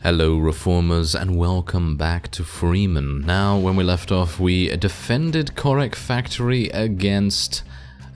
Hello reformers and welcome back to Freeman. Now, when we left off, we defended Correc Factory against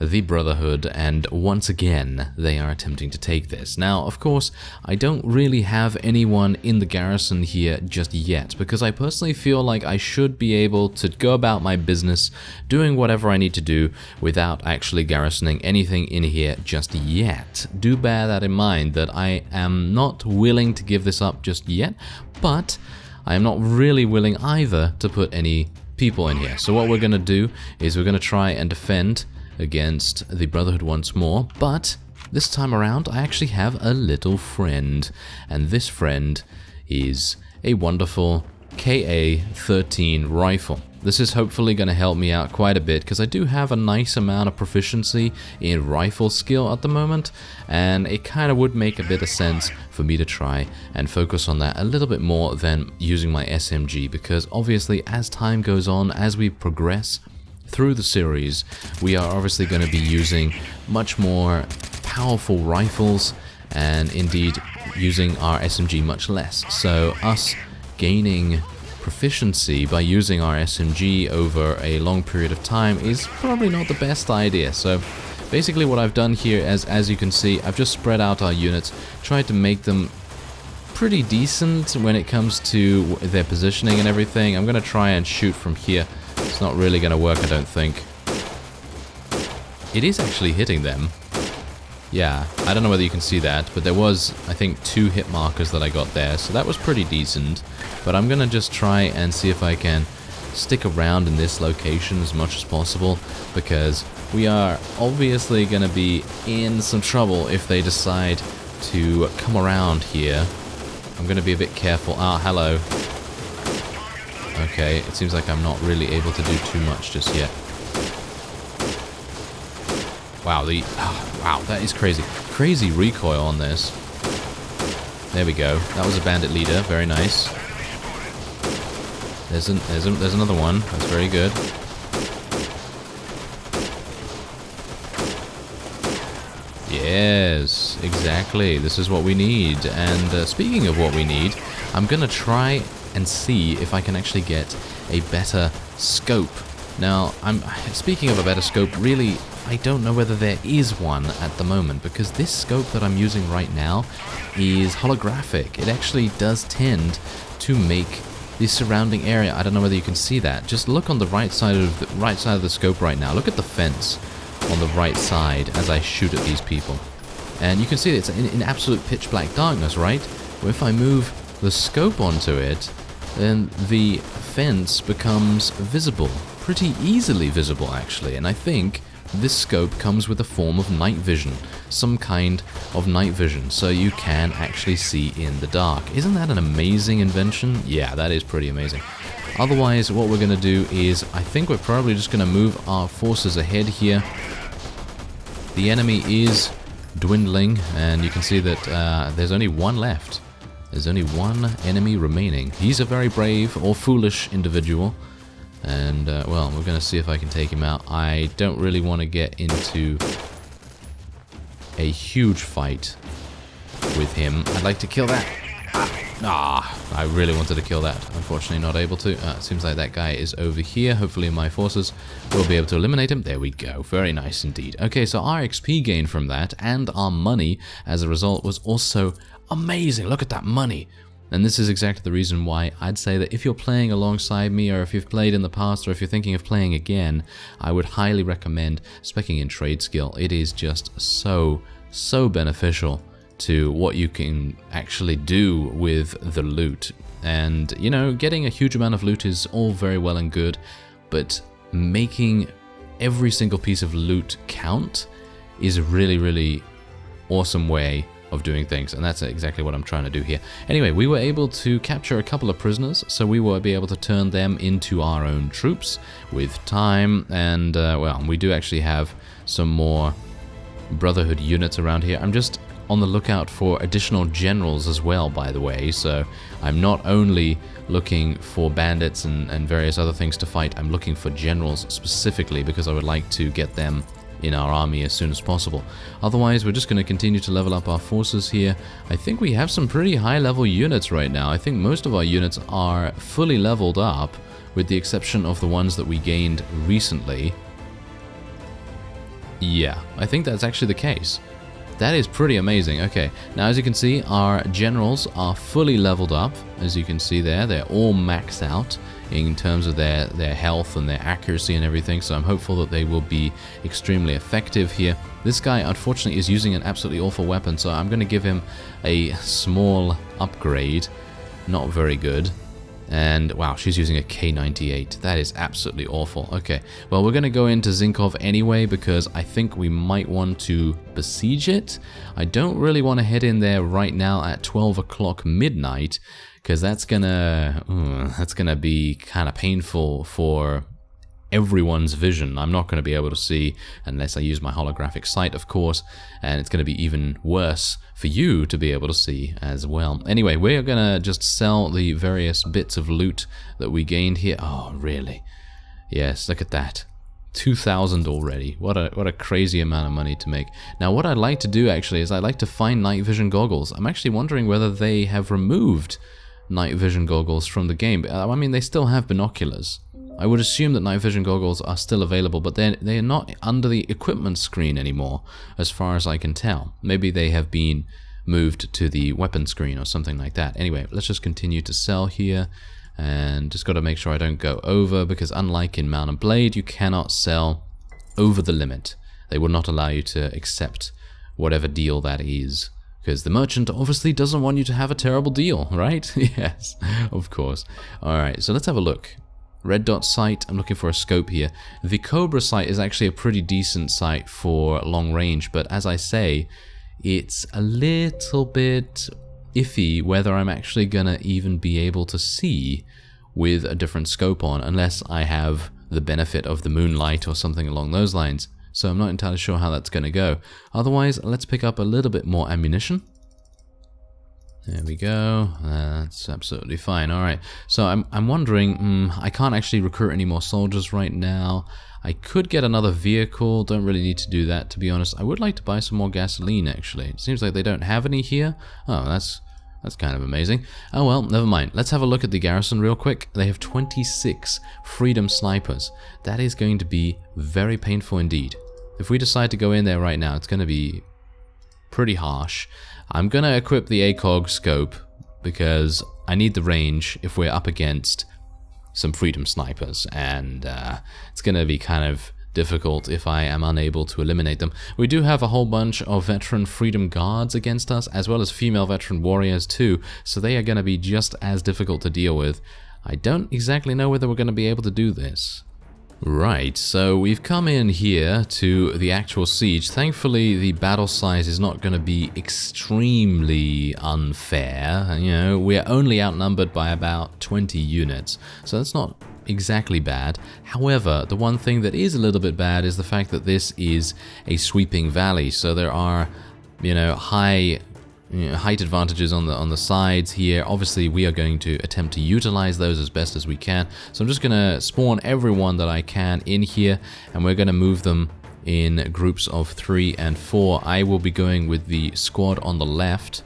the Brotherhood, and once again they are attempting to take this. Now, of course, I don't really have anyone in the garrison here just yet, because I personally feel like I should be able to go about my business doing whatever I need to do without actually garrisoning anything in here just yet. Do bear that in mind, that I am not willing to give this up just yet, but I am not really willing either to put any people in here. So what we're going to do is we're going to try and defend against the Brotherhood once more, but this time around I actually have a little friend, and this friend is a wonderful KA-13 rifle. This is hopefully going to help me out quite a bit, because I do have a nice amount of proficiency in rifle skill at the moment, and it kind of would make a bit of sense for me to try and focus on that a little bit more than using my SMG, because obviously as time goes on, as we progress through the series, we are obviously going to be using much more powerful rifles, and indeed using our SMG much less. So us gaining proficiency by using our SMG over a long period of time is probably not the best idea. So basically what I've done here, as you can see, I've just spread out our units, tried to make them pretty decent when it comes to their positioning and everything. I'm going to try and shoot from here. It's not really going to work, I don't think. It is actually hitting them. Yeah, I don't know whether you can see that, but there was, I think, 2 hit markers that I got there, so that was pretty decent. But I'm going to just try and see if I can stick around in this location as much as possible, because we are obviously going to be in some trouble if they decide to come around here. I'm going to be a bit careful. Ah, hello. Okay, it seems like I'm not really able to do too much just yet. Wow, wow, that is crazy. Crazy recoil on this. There we go. That was a bandit leader. Very nice. There's another one. That's very good. Yes, exactly. This is what we need. And speaking of what we need, I'm gonna try and see if I can actually get a better scope. Now, speaking of a better scope, really, I don't know whether there is one at the moment, because this scope that I'm using right now is holographic. It actually does tend to make the surrounding area, I don't know whether you can see that. Just look on the right side of the scope right now. Look at the fence on the right side as I shoot at these people. And you can see it's in absolute pitch black darkness, right? Well, if I move the scope onto it, then the fence becomes visible. Pretty easily visible, actually. And I think this scope comes with a form of night vision. Some kind of night vision, so you can actually see in the dark. Isn't that an amazing invention? Yeah, that is pretty amazing. Otherwise, what we're going to do is, I think we're probably just going to move our forces ahead here. The enemy is dwindling, and you can see that there's only one left. There's only one enemy remaining. He's a very brave or foolish individual. And, well, we're going to see if I can take him out. I don't really want to get into a huge fight with him. I'd like to kill that. I really wanted to kill that. Unfortunately, not able to. It seems like that guy is over here. Hopefully my forces will be able to eliminate him. There we go. Very nice indeed. Okay, so our XP gain from that and our money as a result was also amazing. Look at that money. And this is exactly the reason why I'd say that if you're playing alongside me, or if you've played in the past, or if you're thinking of playing again, I would highly recommend speccing in trade skill. It is just so beneficial to what you can actually do with the loot. And, you know, getting a huge amount of loot is all very well and good, but making every single piece of loot count is a really awesome way of doing things, and that's exactly what I'm trying to do here. Anyway, we were able to capture a couple of prisoners, so we will be able to turn them into our own troops with time, and well, we do actually have some more Brotherhood units around here. I'm just on the lookout for additional generals as well, by the way, so I'm not only looking for bandits and various other things to fight, I'm looking for generals specifically because I would like to get them in our army as soon as possible. Otherwise, we're just going to continue to level up our forces here. I think we have some pretty high level units right now. I think most of our units are fully leveled up, with the exception of the ones that we gained recently. Yeah, I think that's actually the case. That is pretty amazing. Okay, now as you can see, our generals are fully leveled up. As you can see there, they're all maxed out in terms of their health and their accuracy and everything, so I'm hopeful that they will be extremely effective here. This guy, unfortunately, is using an absolutely awful weapon, so I'm going to give him a small upgrade. Not very good. And wow, she's using a K98. That is absolutely awful. Okay, well, we're going to go into Zinkov anyway because I think we might want to besiege it. I don't really want to head in there right now at 12 o'clock midnight because that's gonna be kind of painful for everyone's vision. I'm not going to be able to see unless I use my holographic sight, of course, and it's going to be even worse for you to be able to see as well. Anyway, we're going to just sell the various bits of loot that we gained here. Oh, really? Yes, look at that. 2,000 already. What a crazy amount of money to make. Now, what I'd like to do, actually, is I'd like to find night vision goggles. I'm actually wondering whether they have removed night vision goggles from the game. I mean, they still have binoculars. I would assume that night vision goggles are still available, but they're not under the equipment screen anymore, as far as I can tell. Maybe they have been moved to the weapon screen or something like that. Anyway, let's just continue to sell here, and just got to make sure I don't go over, because unlike in Mount and Blade, you cannot sell over the limit. They will not allow you to accept whatever deal that is, because the merchant obviously doesn't want you to have a terrible deal, right? Yes, of course. Alright, so let's have a look. Red dot sight, I'm looking for a scope here. The Cobra sight is actually a pretty decent sight for long range, but as I say, it's a little bit iffy whether I'm actually gonna even be able to see with a different scope on, unless I have the benefit of the moonlight or something along those lines. So I'm not entirely sure how that's gonna go. Otherwise, let's pick up a little bit more ammunition. There we go. That's absolutely fine. Alright, so I'm wondering, I can't actually recruit any more soldiers right now. I could get another vehicle. Don't really need to do that, to be honest. I would like to buy some more gasoline, actually. It seems like they don't have any here. Oh, that's kind of amazing. Oh well, never mind. Let's have a look at the garrison real quick. They have 26 freedom snipers. That is going to be very painful indeed. If we decide to go in there right now, it's going to be pretty harsh. I'm going to equip the ACOG scope because I need the range if we're up against some freedom snipers, and it's going to be kind of difficult if I am unable to eliminate them. We do have a whole bunch of veteran freedom guards against us, as well as female veteran warriors too, so they are going to be just as difficult to deal with. I don't exactly know whether we're going to be able to do this. Right, so we've come in here to the actual siege. Thankfully, the battle size is not going to be extremely unfair. You know, we're only outnumbered by about 20 units, so that's not exactly bad. However, the one thing that is a little bit bad is the fact that this is a sweeping valley, so there are, you know, height advantages on the sides here. Obviously, we are going to attempt to utilize those as best as we can. So I'm just going to spawn everyone that I can in here, and we're going to move them in groups of 3 and 4. I will be going with the squad on the left.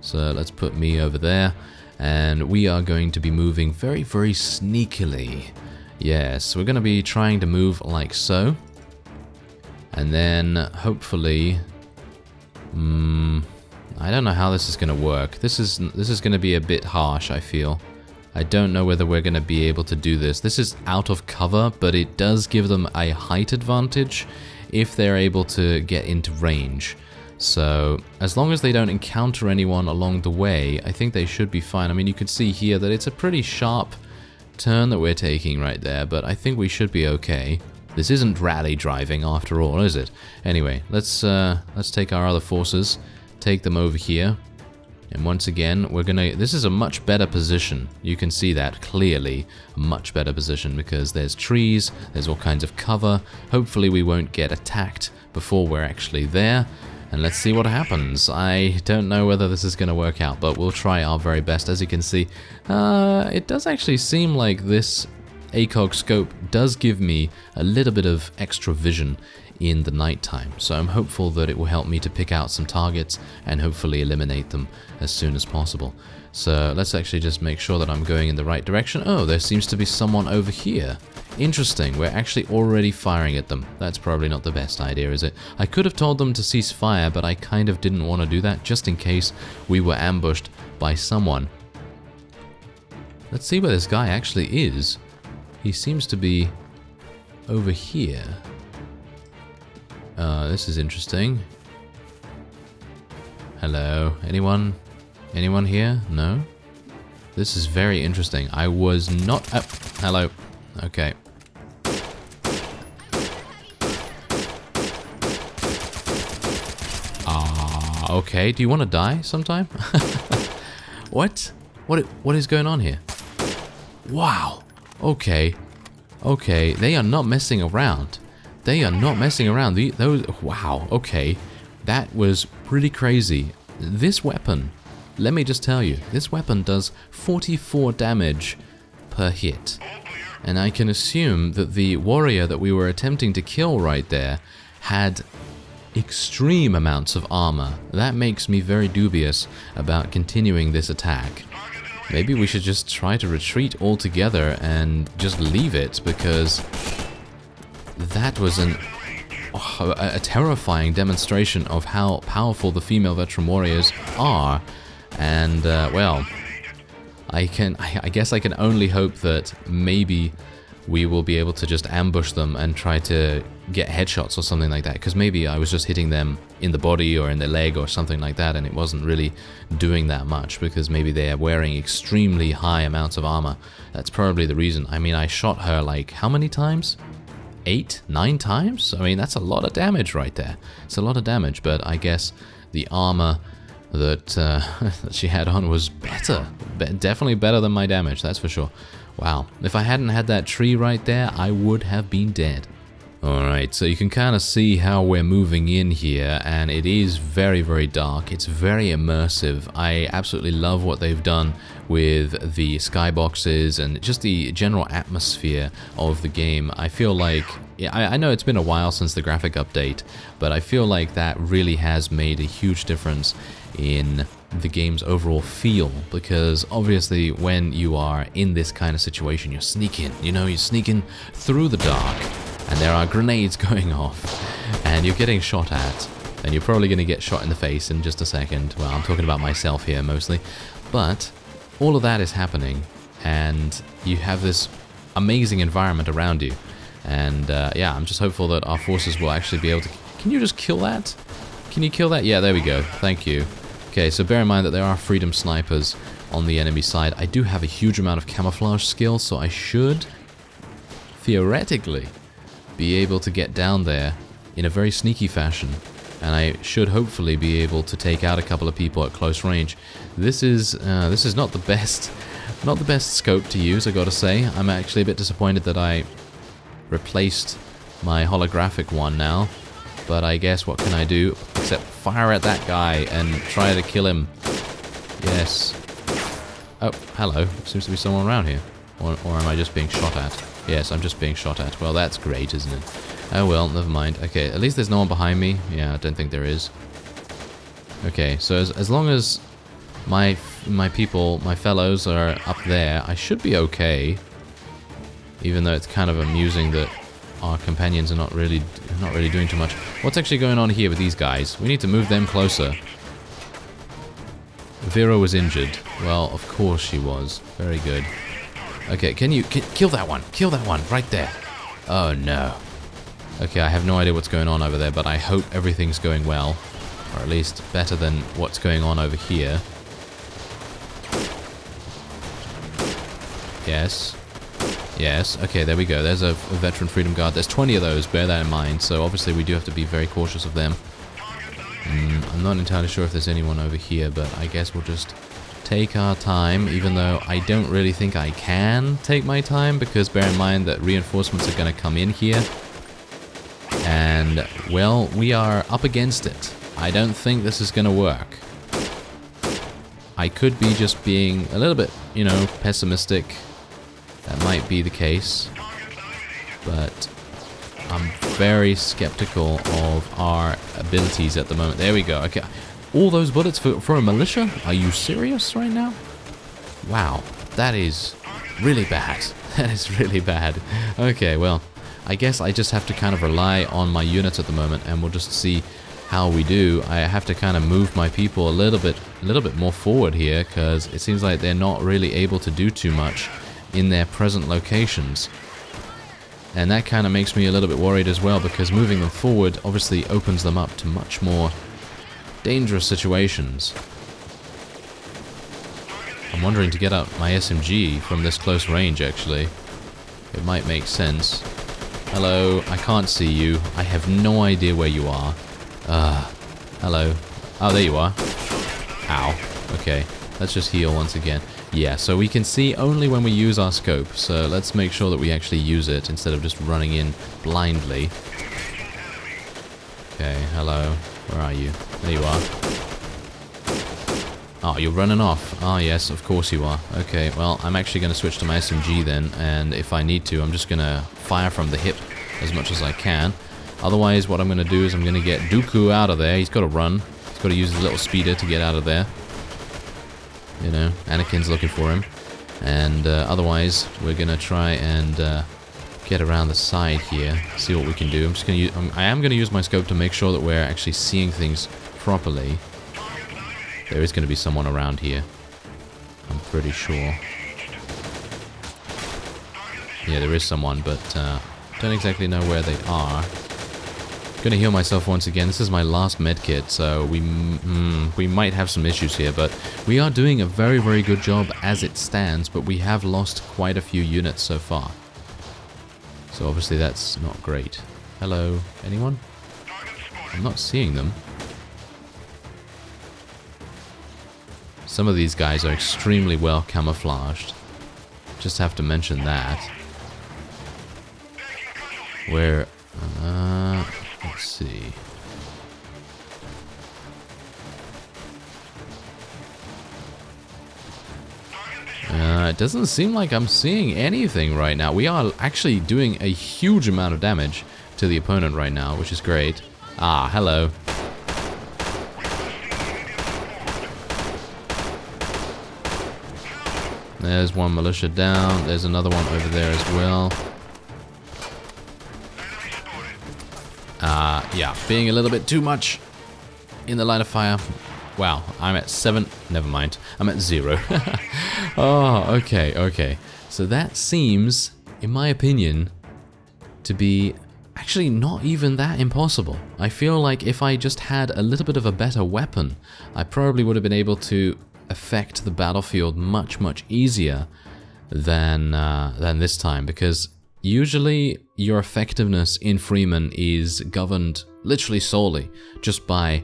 So let's put me over there. And we are going to be moving very, very sneakily. Yes, we're going to be trying to move like so. And then, hopefully... I don't know how this is going to work. This is going to be a bit harsh, I feel. I don't know whether we're going to be able to do this. This is out of cover, but it does give them a height advantage if they're able to get into range. So, as long as they don't encounter anyone along the way, I think they should be fine. I mean, you can see here that it's a pretty sharp turn that we're taking right there, but I think we should be okay. This isn't rally driving after all, is it? Anyway, let's take our other forces, take them over here, and once again we're gonna, this is a much better position. You can see that clearly, a much better position, because there's trees, there's all kinds of cover. Hopefully we won't get attacked before we're actually there, and let's see what happens. I don't know whether this is gonna work out, but we'll try our very best. As you can see, it does actually seem like this ACOG scope does give me a little bit of extra vision in the nighttime, so I'm hopeful that it will help me to pick out some targets and hopefully eliminate them as soon as possible. So let's actually just make sure that I'm going in the right direction. Oh, there seems to be someone over here. Interesting, we're actually already firing at them. That's probably not the best idea, is it? I could have told them to cease fire, but I kind of didn't want to do that, just in case we were ambushed by someone. Let's see where this guy actually is. He seems to be over here. This is interesting. Hello, anyone? Anyone here? No? This is very interesting. I was not... Oh, hello. Okay. Okay. Do you want to die sometime? What? What is going on here? Wow. Okay. Okay. They are not messing around. They are not messing around. Those... Wow. Okay. That was pretty crazy. This weapon... Let me just tell you, this weapon does 44 damage per hit. And I can assume that the warrior that we were attempting to kill right there had extreme amounts of armor. That makes me very dubious about continuing this attack. Maybe we should just try to retreat altogether and just leave it, because that was a terrifying demonstration of how powerful the female veteran warriors are. And, well, I guess I can only hope that maybe we will be able to just ambush them and try to get headshots or something like that. Because maybe I was just hitting them in the body or in the leg or something like that, and it wasn't really doing that much, because maybe they are wearing extremely high amounts of armor. That's probably the reason. I mean, I shot her like, how many times? 8, 9 times? I mean, that's a lot of damage right there. It's a lot of damage, but I guess the armor that, that she had on was better. Definitely better than my damage, that's for sure. Wow. If I hadn't had that tree right there, I would have been dead. Alright, so you can kind of see how we're moving in here, and it is very, very dark. It's very immersive. I absolutely love what they've done with the skyboxes and just the general atmosphere of the game. I feel like, yeah, I know it's been a while since the graphic update, but I feel like that really has made a huge difference in the game's overall feel, because obviously when you are in this kind of situation, you're sneaking, you're sneaking through the dark, and there are grenades going off, and you're getting shot at, and you're probably going to get shot in the face in just a second. Well, I'm talking about myself here mostly, but all of that is happening, and you have this amazing environment around you, and yeah, I'm just hopeful that our forces will actually be able to... Can you just kill that? Can you kill that? Yeah, there we go. Thank you. Okay, so bear in mind that there are freedom snipers on the enemy side. I do have a huge amount of camouflage skill, so I should theoretically be able to get down there in a very sneaky fashion, and I should hopefully be able to take out a couple of people at close range. This is not the best scope to use, I gotta say. I'm actually a bit disappointed that I replaced my holographic one now, but I guess what can I do except fire at that guy and try to kill him. Yes. Oh, hello. Seems to be someone around here. Or am I just being shot at? Yes, I'm just being shot at. Well, that's great, isn't it? Oh well, never mind. Okay, at least there's no one behind me. Yeah, I don't think there is. Okay, so as long as my people, my fellows are up there, I should be okay. Even though it's kind of amusing that our companions are not really doing too much. What's actually going on here with these guys? We need to move them closer. Vera was injured. Well, of course she was. Very good. Okay, can you kill that one? Kill that one right there. Oh no. Okay, I have no idea what's going on over there, but I hope everything's going well, or at least better than what's going on over here. Yes. Yes, okay, there we go. There's a veteran freedom guard. There's 20 of those, bear that in mind, so obviously we do have to be very cautious of them. I'm not entirely sure if there's anyone over here, but I guess we'll just take our time, even though I don't really think I can take my time, because bear in mind that reinforcements are going to come in here. And, well, we are up against it. I don't think this is going to work. I could be just being a little bit, pessimistic. That might be the case, but I'm very skeptical of our abilities at the moment. There we go. Okay, all those bullets for a militia? Are you serious right now? Wow, that is really bad. That is really bad. Okay, well, I guess I just have to kind of rely on my units at the moment, and we'll just see how we do. I have to kind of move my people a little bit more forward here, because it seems like they're not really able to do too much in their present locations. And that kind of makes me a little bit worried as well, because moving them forward obviously opens them up to much more dangerous situations. I'm wondering to get out my SMG from this close range, actually. It might make sense. Hello, I can't see you. I have no idea where you are. Hello. Oh, there you are. Ow. Okay, let's just heal once again. Yeah, so we can see only when we use our scope, so let's make sure that we actually use it instead of just running in blindly. Okay, hello. Where are you? There you are. Oh, you're running off. Ah, yes, of course you are. Okay, well, I'm actually going to switch to my SMG then, and if I need to, I'm just going to fire from the hip as much as I can. Otherwise, what I'm going to do is I'm going to get Dooku out of there. He's got to run. He's got to use his little speeder to get out of there. You know, Anakin's looking for him. And otherwise, we're going to try and get around the side here, see what we can do. I am going to use my scope to make sure that we're actually seeing things properly. There is going to be someone around here, I'm pretty sure. Yeah, there is someone, but don't exactly know where they are. Gonna heal myself once again. This is my last medkit, so we might have some issues here, but we are doing a very, very good job as it stands, but we have lost quite a few units so far. So obviously that's not great. Hello, anyone? I'm not seeing them. Some of these guys are extremely well camouflaged. Just have to mention that. Where, let's see. It doesn't seem like I'm seeing anything right now. We are actually doing a huge amount of damage to the opponent right now, which is great. Ah, hello. There's one militia down. There's another one over there as well. Yeah, being a little bit too much in the line of fire. Wow, I'm at 7. Never mind. I'm at 0. Oh, okay, okay. So that seems, in my opinion, to be actually not even that impossible. I feel like if I just had a little bit of a better weapon, I probably would have been able to affect the battlefield much, much easier than this time, because usually your effectiveness in Freeman is governed literally solely just by,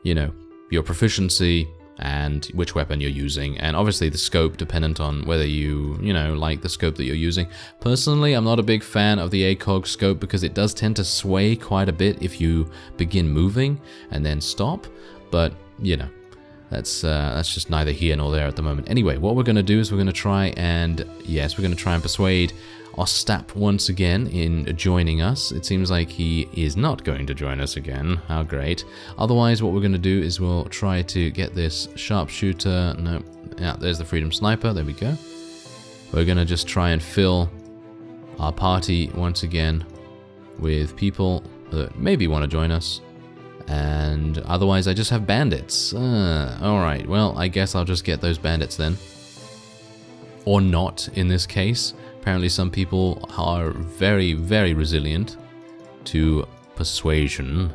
you know, your proficiency and which weapon you're using, and obviously the scope dependent on whether you know, like the scope that you're using. Personally, I'm not a big fan of the ACOG scope because it does tend to sway quite a bit if you begin moving and then stop, but, you know, that's just neither here nor there at the moment. Anyway, what we're going to do is we're going to try and, yes, we're going to try and persuade Ostap once again in joining us. It seems like he is not going to join us again. How great. Otherwise, what we're going to do is we'll try to get this sharpshooter. No, yeah, there's the Freedom Sniper. There we go. We're going to just try and fill our party once again with people that maybe want to join us. And otherwise, I just have bandits. Alright, well, I guess I'll just get those bandits then. Or not, in this case. Apparently some people are very, very resilient to persuasion.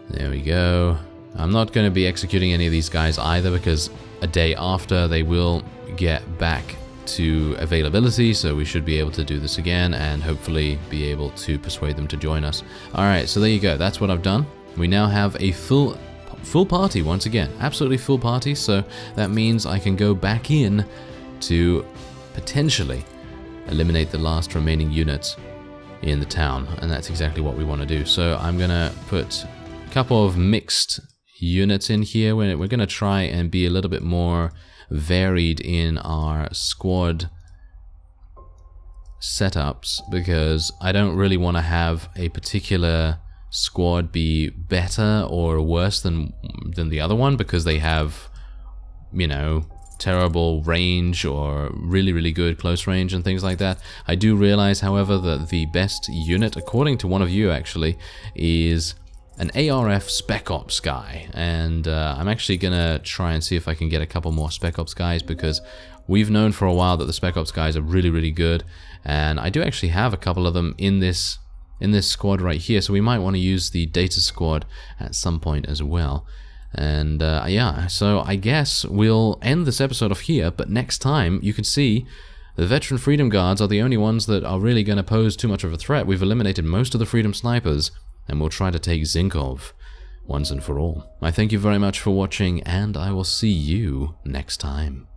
There we go. I'm not going to be executing any of these guys either, because a day after they will get back to availability, so we should be able to do this again and hopefully be able to persuade them to join us. Alright, so there you go. That's what I've done. We now have a full party once again. Absolutely full party, so that means I can go back in to potentially eliminate the last remaining units in the town, and that's exactly what we want to do. So I'm gonna put a couple of mixed units in here. We're gonna try and be a little bit more varied in our squad setups, because I don't really want to have a particular squad be better or worse than the other one because they have, you know, terrible range or really good close range and things like that. I do realize, however, that the best unit, according to one of you actually, is an ARF Spec Ops guy, and I'm actually gonna try and see if I can get a couple more Spec Ops guys, because we've known for a while that the Spec Ops guys are really good, and I do actually have a couple of them in this squad right here, so we might want to use the data squad at some point as well. And yeah, so I guess we'll end this episode off here, but next time you can see the veteran Freedom Guards are the only ones that are really going to pose too much of a threat. We've eliminated most of the Freedom Snipers, and we'll try to take Zinkov once and for all. I thank you very much for watching, and I will see you next time.